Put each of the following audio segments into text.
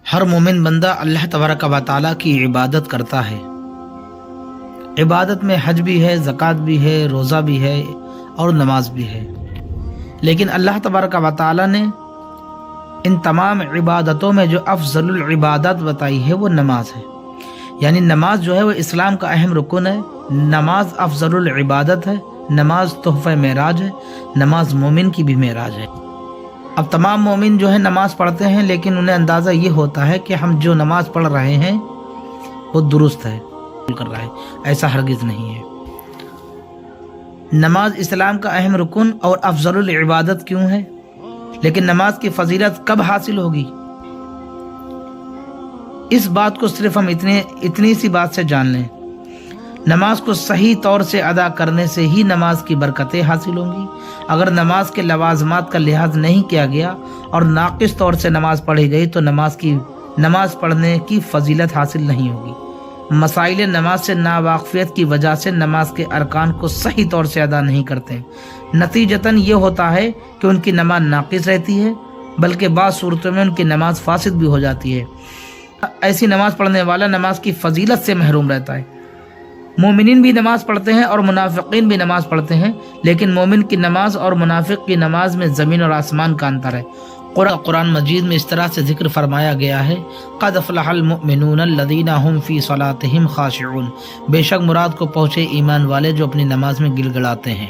ہر مومن بندہ اللہ تبارک و تعالیٰ کی عبادت کرتا ہے۔ عبادت میں حج بھی ہے، زکوٰۃ بھی ہے، روزہ بھی ہے اور نماز بھی ہے، لیکن اللہ تبارک و تعالیٰ نے ان تمام عبادتوں میں جو افضل العبادات بتائی ہے وہ نماز ہے۔ یعنی نماز جو ہے وہ اسلام کا اہم رکن ہے، نماز افضل العبادت ہے، نماز تحفہ معراج ہے، نماز مومن کی بھی معراج ہے۔ اب تمام مومن جو ہے نماز پڑھتے ہیں، لیکن انہیں اندازہ یہ ہوتا ہے کہ ہم جو نماز پڑھ رہے ہیں وہ درست ہے، کر رہا ہے، ایسا ہرگز نہیں ہے۔ نماز اسلام کا اہم رکن اور افضل العبادت کیوں ہے، لیکن نماز کی فضیلت کب حاصل ہوگی؟ اس بات کو صرف ہم اتنی سی بات سے جان لیں، نماز کو صحیح طور سے ادا کرنے سے ہی نماز کی برکتیں حاصل ہوں گی۔ اگر نماز کے لوازمات کا لحاظ نہیں کیا گیا اور ناقص طور سے نماز پڑھی گئی تو نماز پڑھنے کی فضیلت حاصل نہیں ہوگی۔ مسائل نماز سے ناواقفیت کی وجہ سے نماز کے ارکان کو صحیح طور سے ادا نہیں کرتے، نتیجتاً یہ ہوتا ہے کہ ان کی نماز ناقص رہتی ہے، بلکہ بعض صورتوں میں ان کی نماز فاسد بھی ہو جاتی ہے۔ ایسی نماز پڑھنے والا نماز کی فضیلت سے محروم رہتا ہے۔ مومنین بھی نماز پڑھتے ہیں اور منافقین بھی نماز پڑھتے ہیں، لیکن مومن کی نماز اور منافق کی نماز میں زمین اور آسمان کا انتر ہے۔ قرآن مجید میں اس طرح سے ذکر فرمایا گیا ہے، قد افلح المؤمنون الذین هم فی صلاتهم خاشعون، بے شک مراد کو پہنچے ایمان والے جو اپنی نماز میں گڑ گڑاتے ہیں،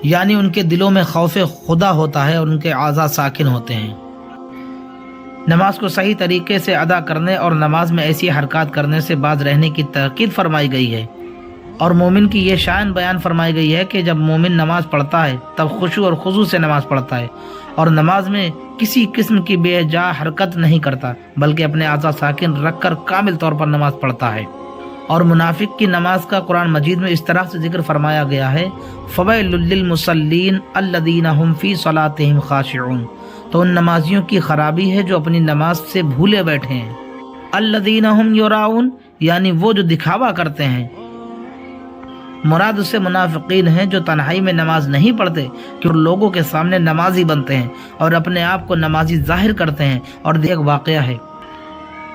یعنی ان کے دلوں میں خوف خدا ہوتا ہے اور ان کے اعضاء ساکن ہوتے ہیں۔ نماز کو صحیح طریقے سے ادا کرنے اور نماز میں ایسی حرکات کرنے سے باز رہنے کی تاکید فرمائی گئی ہے، اور مومن کی یہ شان بیان فرمائی گئی ہے کہ جب مومن نماز پڑھتا ہے تب خشوع اور خضوع سے نماز پڑھتا ہے، اور نماز میں کسی قسم کی بے جا حرکت نہیں کرتا، بلکہ اپنے اعضاء ساکن رکھ کر کامل طور پر نماز پڑھتا ہے۔ اور منافق کی نماز کا قرآن مجید میں اس طرح سے ذکر فرمایا گیا ہے، فویل للمصلین الذین هم فی صلاتهم خاشعون، تو ان نمازیوں کی خرابی ہے جو اپنی نماز سے بھولے بیٹھے ہیں۔ الذین هم یراؤن، یعنی وہ جو دکھاوا کرتے ہیں، مراد اس سے منافقین ہیں جو تنہائی میں نماز نہیں پڑھتے کہ لوگوں کے سامنے نمازی بنتے ہیں اور اپنے آپ کو نمازی ظاہر کرتے ہیں۔ اور ایک واقعہ ہے،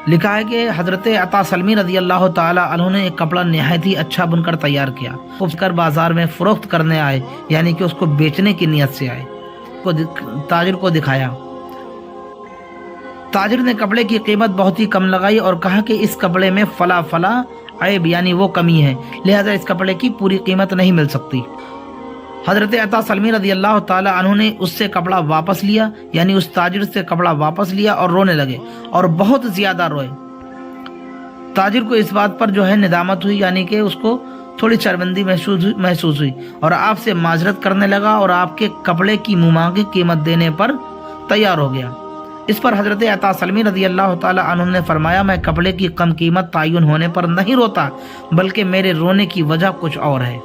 لکھا ہے کہ حضرت عطا سلمی رضی اللہ تعالی عنہ نے ایک کپڑا نہایت ہی اچھا بن کر تیار کیا، اس کر بازار میں فروخت کرنے آئے، یعنی کہ اس کو بیچنے کی نیت سے آئے، تاجر کو دکھایا۔ تاجر نے کپڑے کی قیمت بہت ہی کم لگائی اور کہا کہ اس کپڑے میں فلاں فلاں عیب یعنی وہ کمی ہے، لہذا اس کپڑے کی پوری قیمت نہیں مل سکتی۔ حضرت عطا سلمی رضی اللہ تعالی عنہ نے اس سے کپڑا واپس لیا، یعنی اس تاجر سے کپڑا واپس لیا اور رونے لگے اور بہت زیادہ روئے۔ تاجر کو اس بات پر جو ہے ندامت ہوئی، یعنی کہ اس کو تھوڑی شرمندگی محسوس ہوئی، اور آپ سے معذرت کرنے لگا اور آپ کے کپڑے کی ممانگی قیمت دینے پر تیار ہو گیا۔ اس پر حضرت عطا سلمی رضی اللہ تعالی عنہ نے فرمایا، میں کپڑے کی کم قیمت تعین ہونے پر نہیں روتا، بلکہ میرے رونے کی وجہ کچھ اور ہے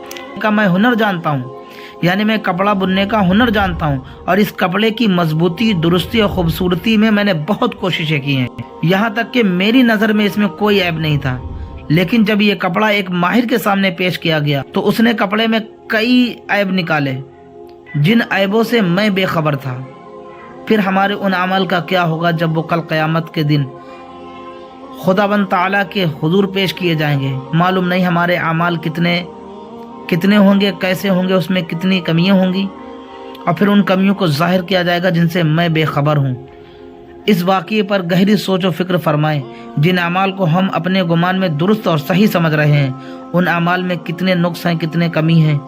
کہ میں ہنر جانتا ہوں، یعنی میں کپڑا بننے کا ہنر جانتا ہوں، اور اس کپڑے کی مضبوطی، درستی اور خوبصورتی میں نے بہت کوششیں کی ہیں، یہاں تک کہ میری نظر میں اس میں کوئی عیب نہیں تھا، لیکن جب یہ کپڑا ایک ماہر کے سامنے پیش کیا گیا تو اس نے کپڑے میں کئی عیب نکالے جن عیبوں سے میں بے خبر تھا۔ پھر ہمارے ان اعمال کا کیا ہوگا جب وہ کل قیامت کے دن خداوند تعالیٰ کے حضور پیش کیے جائیں گے؟ معلوم نہیں ہمارے اعمال کتنے ہوں گے، کیسے ہوں گے، اس میں کتنی کمیاں ہوں گی، اور پھر ان کمیوں کو ظاہر کیا جائے گا جن سے میں بے خبر ہوں۔ اس واقعے پر گہری سوچ و فکر فرمائیں، جن اعمال کو ہم اپنے گمان میں درست اور صحیح سمجھ رہے ہیں، ان اعمال میں کتنے نقص ہیں، کتنے کمی ہیں۔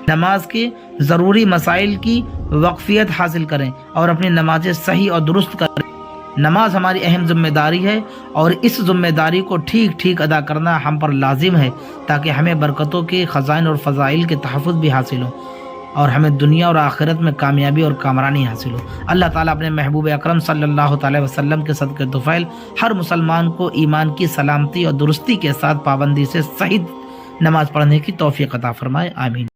نماز کے ضروری مسائل کی وقفیت حاصل کریں اور اپنی نمازیں صحیح اور درست کریں۔ نماز ہماری اہم ذمہ داری ہے، اور اس ذمہ داری کو ٹھیک ادا کرنا ہم پر لازم ہے، تاکہ ہمیں برکتوں کے خزائن اور فضائل کے تحفظ بھی حاصل ہو، اور ہمیں دنیا اور آخرت میں کامیابی اور کامرانی حاصل ہو۔ اللہ تعالیٰ اپنے محبوب اکرم صلی اللہ تعالی وسلم کے صدقے طفیل ہر مسلمان کو ایمان کی سلامتی اور درستی کے ساتھ پابندی سے صحیح نماز پڑھنے کی توفیق عطا فرمائے، آمین۔